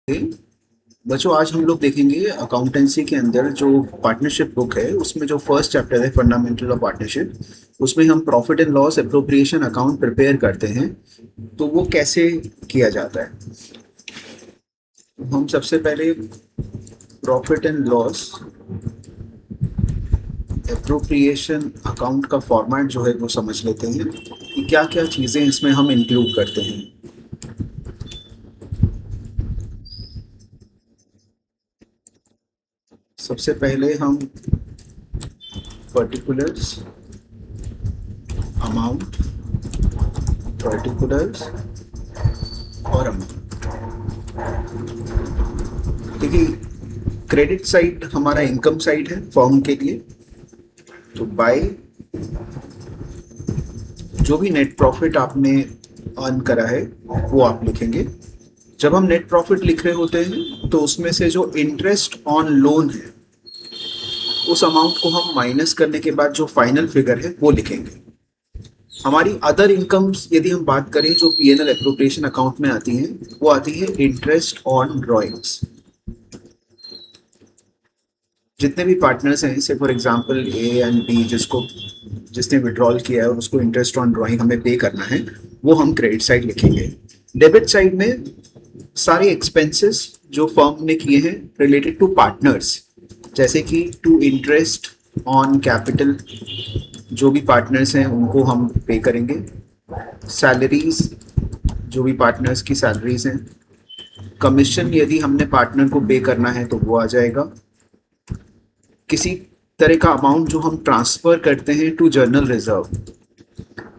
बच्चों आज हम लोग देखेंगे अकाउंटेंसी के अंदर जो पार्टनरशिप बुक है उसमें जो फर्स्ट चैप्टर है फंडामेंटल ऑफ पार्टनरशिप। उसमें हम profit and loss appropriation account prepare करते हैं। तो वो कैसे किया जाता है? हम सबसे पहले profit and loss appropriation account का फॉर्मेट जो है वो समझ लेते हैं कि क्या क्या चीज़ें इसमें हम इंक्लूड करते हैं। सबसे पहले हम पर्टिकुलर्स, अमाउंट, पर्टिकुलर्स और अमाउंट। देखिए, क्रेडिट साइड हमारा इनकम साइड है फर्म के लिए। तो बाय जो भी नेट प्रॉफिट आपने अर्न करा है वो आप लिखेंगे। जब हम नेट प्रॉफिट लिख रहे होते हैं तो उसमें से जो इंटरेस्ट ऑन लोन है उस अमाउंट को हम माइनस करने के बाद जो फाइनल फिगर है वो लिखेंगे। हमारी अदर इनकम्स यदि हम बात करें जो पीएनएल एप्रोप्रिएशन अकाउंट में आती हैं वो आती है इंटरेस्ट ऑन ड्रॉइंग्स। जितने भी पार्टनर्स हैं, जैसे for example A and B, जिसने विड्रॉल किया है और उसको इंटरेस्ट ऑन ड्रॉइंग हमें पे करना है, वो हम क्रेडिट साइड लिखेंगे। डेबिट साइड में सारे एक्सपेंसेस जो फर्म ने किए हैं रिलेटेड टू पार्टनर्स, जैसे कि टू इंटरेस्ट ऑन कैपिटल, जो भी पार्टनर्स हैं उनको हम पे करेंगे। सैलरीज, जो भी पार्टनर्स की सैलरीज हैं। कमीशन यदि हमने पार्टनर को पे करना है तो वो आ जाएगा। किसी तरह का अमाउंट जो हम ट्रांसफर करते हैं टू जर्नल रिजर्व,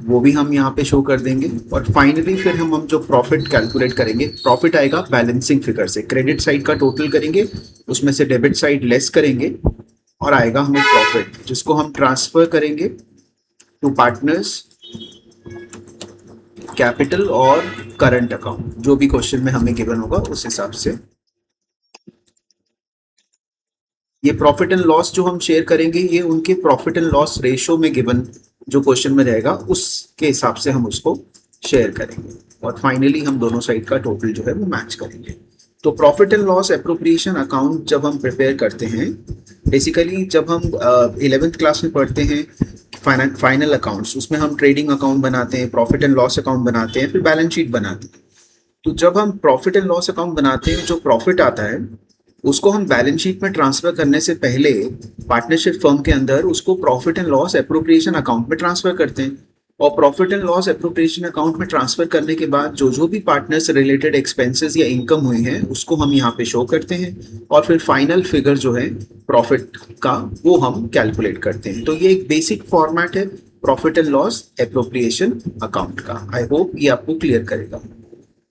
वो भी हम यहाँ पे शो कर देंगे। और फाइनली फिर हम जो प्रॉफिट कैलकुलेट करेंगे, प्रॉफिट आएगा बैलेंसिंग फिगर से। क्रेडिट साइड का टोटल करेंगे, उसमें से डेबिट साइड लेस करेंगे और आएगा हमें प्रॉफिट, जिसको हम ट्रांसफर करेंगे टू पार्टनर्स, कैपिटल और करंट अकाउंट, जो भी क्वेश्चन में हमें गिवन होगा उस हिसाब से। ये प्रॉफिट एंड लॉस जो हम शेयर करेंगे ये उनके प्रॉफिट एंड लॉस रेशियो में गिवन जो क्वेश्चन में रहेगा उसके हिसाब से हम उसको शेयर करेंगे। और फाइनली हम दोनों साइड का टोटल जो है वो मैच करेंगे। तो profit and loss appropriation account जब हम प्रिपेयर करते हैं, बेसिकली जब हम 11th क्लास में पढ़ते हैं फाइनल अकाउंट्स, उसमें हम ट्रेडिंग अकाउंट बनाते हैं, प्रॉफिट एंड लॉस अकाउंट बनाते हैं, फिर बैलेंस शीट बनाते हैं। तो जब हम प्रॉफिट एंड लॉस अकाउंट बनाते हैं, जो प्रॉफिट आता है उसको हम बैलेंस शीट में ट्रांसफर करने से पहले पार्टनरशिप फर्म के अंदर उसको profit and loss appropriation account में ट्रांसफर करते हैं। और profit and loss appropriation account में ट्रांसफर करने के बाद जो भी पार्टनर से रिलेटेड एक्सपेंसेस या इनकम हुई है उसको हम यहाँ पे शो करते हैं। और फिर फाइनल फिगर जो है प्रॉफिट का वो हम कैलकुलेट करते हैं। तो ये एक बेसिक फॉर्मेट है profit and loss appropriation account का। आई होप ये आपको क्लियर करेगा।